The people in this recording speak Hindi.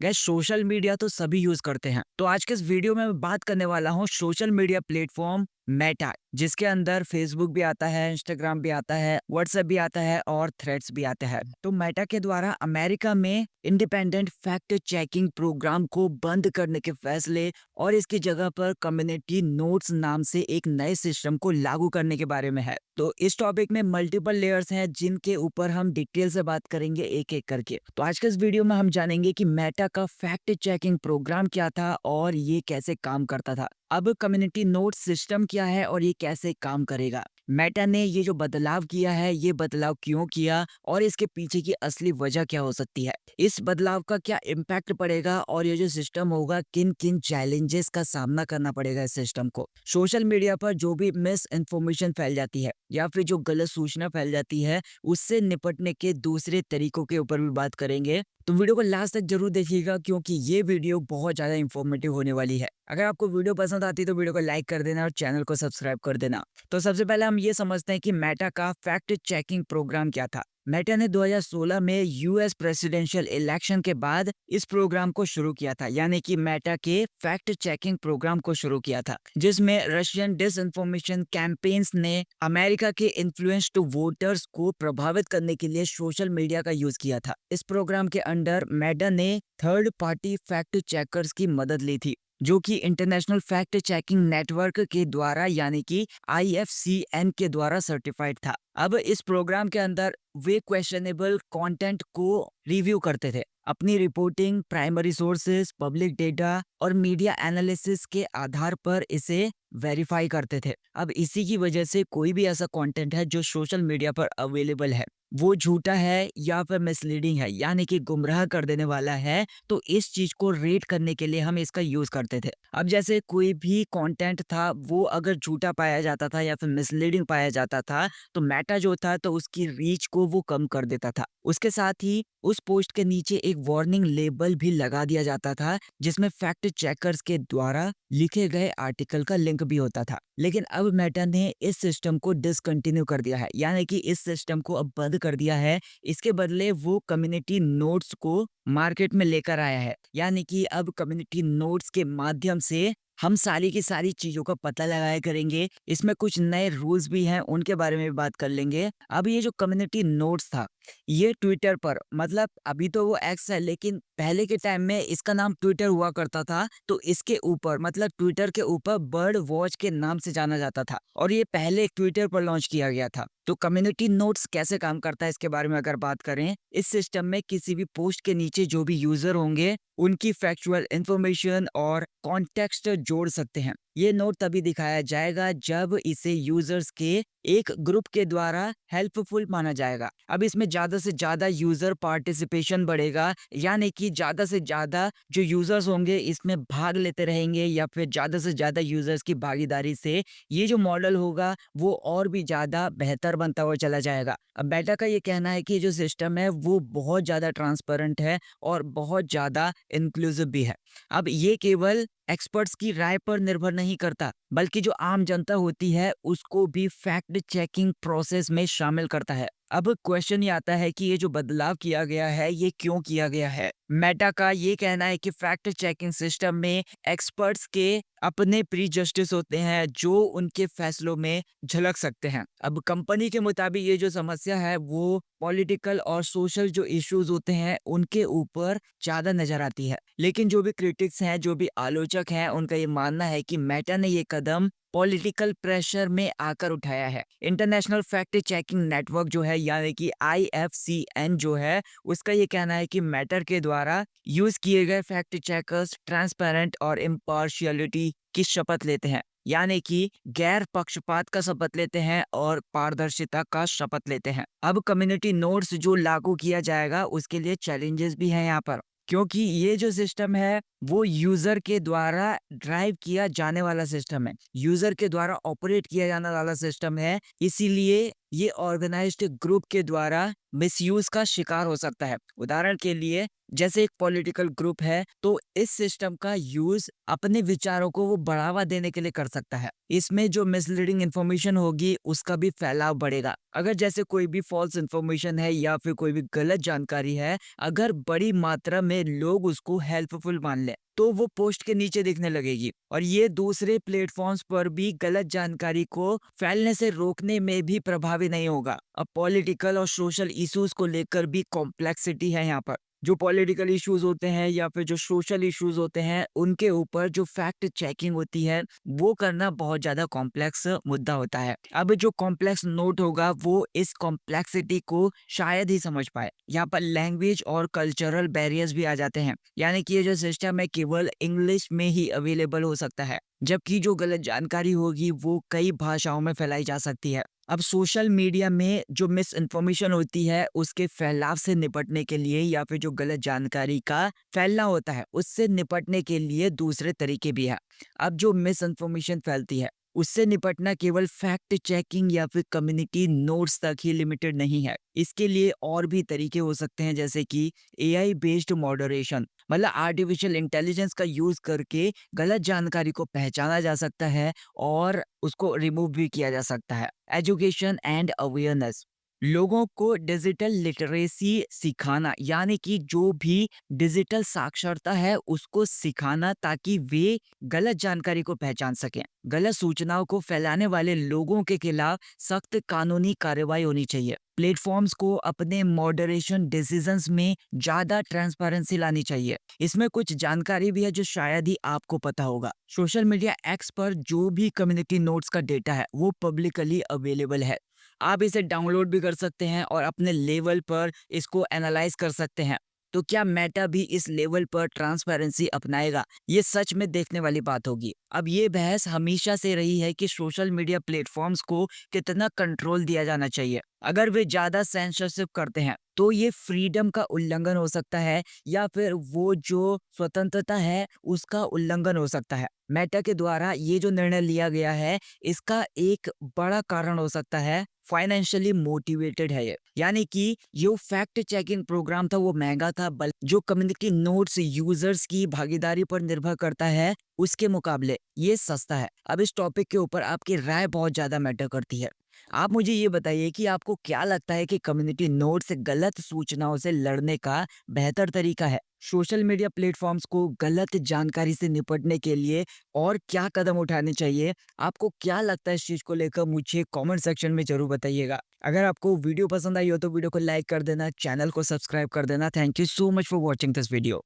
गैस सोशल मीडिया तो सभी यूज करते हैं। तो आज के इस वीडियो में मैं बात करने वाला हूँ सोशल मीडिया प्लेटफॉर्म मेटा, जिसके अंदर फेसबुक भी आता है, इंस्टाग्राम भी आता है, व्हाट्सएप भी आता है और थ्रेड्स भी आते हैं। तो मेटा के द्वारा अमेरिका में इंडिपेंडेंट फैक्ट चेकिंग प्रोग्राम को बंद करने के फैसले और इसकी जगह पर कम्युनिटी नोट्स नाम से एक नए सिस्टम को लागू करने के बारे में है। तो इस टॉपिक में मल्टीपल लेयर्स हैं जिनके ऊपर हम डिटेल से बात करेंगे एक एक करके। तो आज के इस वीडियो में हम जानेंगे कि मेटा का फैक्ट चेकिंग प्रोग्राम क्या था और ये कैसे काम करता था। अब कम्युनिटी नोट सिस्टम क्या है और ये कैसे काम करेगा। मेटा ने ये जो बदलाव किया है, ये बदलाव क्यों किया और इसके पीछे की असली वजह क्या हो सकती है, इस बदलाव का क्या इम्पैक्ट पड़ेगा और ये जो सिस्टम होगा किन किन चैलेंजेस का सामना करना पड़ेगा इस सिस्टम को। सोशल मीडिया पर जो भी मिस इन्फॉर्मेशन फैल जाती है या फिर जो गलत सूचना फैल जाती है, उससे निपटने के दूसरे तरीकों के ऊपर भी बात करेंगे। तो वीडियो को लास्ट तक जरूर देखिएगा क्योंकि ये वीडियो बहुत ज्यादा इंफॉर्मेटिव होने वाली है। अगर आपको वीडियो पसंद आती है तो वीडियो को लाइक कर देना और चैनल को सब्सक्राइब कर देना। तो सबसे पहले हम ये समझते हैं कि मेटा का फैक्ट चेकिंग प्रोग्राम क्या था। मेटा ने 2016 में यूएस प्रेसिडेंशियल इलेक्शन के बाद इस प्रोग्राम को शुरू किया था, यानी कि मेटा के फैक्ट चेकिंग प्रोग्राम को शुरू किया था, जिसमें रशियन डिसइंफॉर्मेशन कैंपेन्स ने अमेरिका के इन्फ्लुएंस्ड वोटर्स को प्रभावित करने के लिए सोशल मीडिया का यूज किया था। इस प्रोग्राम के अंडर मेटा ने थर्ड पार्टी फैक्ट चेकर्स की मदद ली थी, जो कि इंटरनेशनल फैक्ट चेकिंग नेटवर्क के द्वारा यानी कि आईएफसीएन के द्वारा सर्टिफाइड था। अब इस प्रोग्राम के अंदर वे क्वेश्चनेबल कंटेंट को रिव्यू करते थे। अपनी reporting, primary sources, public data और मीडिया एनालिसिस के आधार पर इसे वेरीफाई करते थे। अब इसी की वजह से कोई भी ऐसा कंटेंट है जो सोशल मीडिया पर अवेलेबल है, वो झूठा है या फिर मिसलीडिंग है, यानी कि गुमराह कर देने वाला है, तो इस चीज को रेट करने के लिए हम इसका यूज करते थे। अब जैसे कोई भी कंटेंट था वो अगर झूठा पाया जाता था या फिर मिसलीडिंग पाया जाता था, तो मेटा जो था तो उसकी रीच को वो कम कर देता था। उसके साथ ही उस पोस्ट के नीचे एक वार्निंग लेबल भी लगा दिया जाता था, जिसमें फैक्ट चेकर्स के द्वारा लिखे गए आर्टिकल का लिंक भी होता था। लेकिन अब मेटा ने इस सिस्टम को डिसकंटिन्यू कर दिया है, यानी कि इस सिस्टम को अब बंद कर दिया है। इसके बदले वो कम्युनिटी नोट्स को मार्केट में लेकर आया है, यानी कि अब कम्युनिटी नोट्स के माध्यम से हम सारी की सारी चीजों का पता लगाया करेंगे। इसमें कुछ नए रूल्स भी हैं, उनके बारे में भी बात कर लेंगे। अब ये जो कम्युनिटी नोट्स था, ये ट्विटर पर, मतलब अभी तो वो एक्स है, लेकिन पहले के टाइम में इसका नाम ट्विटर हुआ करता था। तो इसके ऊपर, मतलब ट्विटर के ऊपर बर्ड वॉच के नाम से जाना जाता था और ये पहले ट्विटर पर लॉन्च किया गया था। तो कम्युनिटी नोट्स कैसे काम करता है इसके बारे में अगर बात करें, इस सिस्टम में किसी भी पोस्ट के नीचे जो भी यूजर होंगे उनकी फैक्चुअल इंफॉर्मेशन और कॉन्टेक्स्ट जोड़ सकते हैं। ये नोट तभी दिखाया जाएगा जब इसे यूजर्स के एक ग्रुप के द्वारा हेल्पफुल माना जाएगा। अब इसमें ज्यादा से ज्यादा यूजर पार्टिसिपेशन बढ़ेगा, यानी कि ज्यादा से ज्यादा जो यूजर्स होंगे इसमें भाग लेते रहेंगे या फिर ज्यादा से ज्यादा यूजर्स की भागीदारी से ये जो मॉडल होगा वो और भी ज्यादा बेहतर बनता हुआ चला जाएगा। अब मेटा का ये कहना है कि जो सिस्टम है वो बहुत ज्यादा ट्रांसपेरेंट है और बहुत ज्यादा इंक्लूसिव भी है। अब ये केवल एक्सपर्ट्स की राय पर निर्भर नहीं करता, बल्कि जो आम जनता होती है उसको भी फैक्ट चेकिंग प्रोसेस में शामिल करता है। अब क्वेश्चन ये आता है कि ये जो बदलाव किया गया है ये क्यों किया गया है। मेटा का ये कहना है कि फैक्ट चेकिंग सिस्टम में एक्सपर्ट्स के अपने प्री जस्टिस होते हैं जो उनके फैसलों में झलक सकते हैं। अब कंपनी के मुताबिक ये जो समस्या है वो पॉलिटिकल और सोशल जो इश्यूज होते हैं उनके ऊपर ज्यादा नजर आती है। लेकिन जो भी क्रिटिक्स हैं, जो भी आलोचक हैं, उनका ये मानना है कि मेटा ने ये कदम पॉलिटिकल प्रेशर में आकर उठाया है। इंटरनेशनल फैक्ट चेकिंग नेटवर्क जो है, यानी कि आईएफसीएन जो है, उसका ये कहना है कि मेटर के द्वारा यूज किए गए फैक्ट चेकर्स ट्रांसपेरेंट और इम्पार्शियलिटी की शपथ लेते हैं, यानी कि गैर पक्षपात का शपथ लेते हैं और पारदर्शिता का शपथ लेते हैं। अब कम्युनिटी नोट्स जो लागू किया जाएगा उसके लिए चैलेंजेस भी हैं यहाँ पर, क्योंकि ये जो सिस्टम है वो यूजर के द्वारा ड्राइव किया जाने वाला सिस्टम है, यूजर के द्वारा ऑपरेट किया जाने वाला सिस्टम है। इसीलिए ये ऑर्गेनाइज्ड ग्रुप के द्वारा मिसयूज का शिकार हो सकता है। उदाहरण के लिए, जैसे एक पॉलिटिकल ग्रुप है, तो इस सिस्टम का यूज अपने विचारों को वो बढ़ावा देने के लिए कर सकता है। इसमें जो मिसलीडिंग इंफॉर्मेशन होगी उसका भी फैलाव बढ़ेगा। अगर जैसे कोई भी फॉल्स इंफॉर्मेशन है या फिर कोई भी गलत जानकारी है, अगर बड़ी मात्रा में लोग उसको हेल्पफुल मान लें, तो वो पोस्ट के नीचे दिखने लगेगी और ये दूसरे प्लेटफॉर्म्स पर भी गलत जानकारी को फैलने से रोकने में भी प्रभावी नहीं होगा। अब पॉलिटिकल और सोशल इश्यूज को लेकर भी कॉम्प्लेक्सिटी है यहाँ पर। जो पॉलिटिकल इश्यूज होते हैं या फिर जो सोशल इश्यूज होते हैं, उनके ऊपर जो फैक्ट चेकिंग होती है, वो करना बहुत ज्यादा कॉम्प्लेक्स मुद्दा होता है। अब जो कॉम्प्लेक्स नोट होगा वो इस कॉम्प्लेक्सिटी को शायद ही समझ पाए। यहाँ पर लैंग्वेज और कल्चरल बैरियर्स भी आ जाते हैं, यानी कि ये जो सिस्टम है केवल इंग्लिश में ही अवेलेबल हो सकता है, जबकि जो गलत जानकारी होगी वो कई भाषाओं में फैलाई जा सकती है। अब सोशल मीडिया में जो मिस इन्फॉर्मेशन होती है उसके फैलाव से निपटने के लिए या फिर जो गलत जानकारी का फैलना होता है उससे निपटने के लिए दूसरे तरीके भी है। अब जो मिस इन्फॉर्मेशन फैलती है उससे निपटना केवल फैक्ट चेकिंग या फिर कम्युनिटी नोट्स तक ही लिमिटेड नहीं है। इसके लिए और भी तरीके हो सकते हैं, जैसे कि एआई बेस्ड मॉडरेशन, मतलब आर्टिफिशियल इंटेलिजेंस का यूज करके गलत जानकारी को पहचाना जा सकता है और उसको रिमूव भी किया जा सकता है। एजुकेशन एंड अवेयरनेस, लोगों को डिजिटल लिटरेसी सिखाना, यानी कि जो भी डिजिटल साक्षरता है उसको सिखाना, ताकि वे गलत जानकारी को पहचान सकें। गलत सूचनाओं को फैलाने वाले लोगों के खिलाफ सख्त कानूनी कार्रवाई होनी चाहिए। प्लेटफॉर्म्स को अपने मॉडरेशन डिसीजंस में ज्यादा ट्रांसपेरेंसी लानी चाहिए। इसमें कुछ जानकारी भी है जो शायद ही आपको पता होगा। सोशल मीडिया एक्स पर जो भी कम्युनिटी नोट्स का डेटा है वो पब्लिकली अवेलेबल है। आप इसे डाउनलोड भी कर सकते हैं और अपने लेवल पर इसको एनालाइज कर सकते हैं। तो क्या मेटा भी इस लेवल पर ट्रांसपेरेंसी अपनाएगा? ये सच में देखने वाली बात होगी। अब ये बहस हमेशा से रही है कि सोशल मीडिया प्लेटफॉर्म्स को कितना कंट्रोल दिया जाना चाहिए। अगर वे ज्यादा सेंसरशिप करते हैं तो ये फ्रीडम का उल्लंघन हो सकता है या फिर वो जो स्वतंत्रता है उसका उल्लंघन हो सकता है। मेटा के द्वारा ये जो निर्णय लिया गया है, इसका एक बड़ा कारण हो सकता है फाइनेंशियली मोटिवेटेड है ये, यानी कि जो फैक्ट चेकिंग प्रोग्राम था वो महंगा था, बल्कि जो कम्युनिटी नोट्स यूजर्स की भागीदारी पर निर्भर करता है उसके मुकाबले ये सस्ता है। अब इस टॉपिक के ऊपर आपकी राय बहुत ज्यादा मैटर करती है। आप मुझे ये बताइए कि आपको क्या लगता है कि कम्युनिटी नोट से गलत सूचनाओं से लड़ने का बेहतर तरीका है? सोशल मीडिया प्लेटफॉर्म्स को गलत जानकारी से निपटने के लिए और क्या कदम उठाने चाहिए? आपको क्या लगता है इस चीज को लेकर? मुझे कमेंट सेक्शन में जरूर बताइएगा। अगर आपको वीडियो पसंद आई हो तो वीडियो को लाइक कर देना, चैनल को सब्सक्राइब कर देना। Thank you so much for watching this video.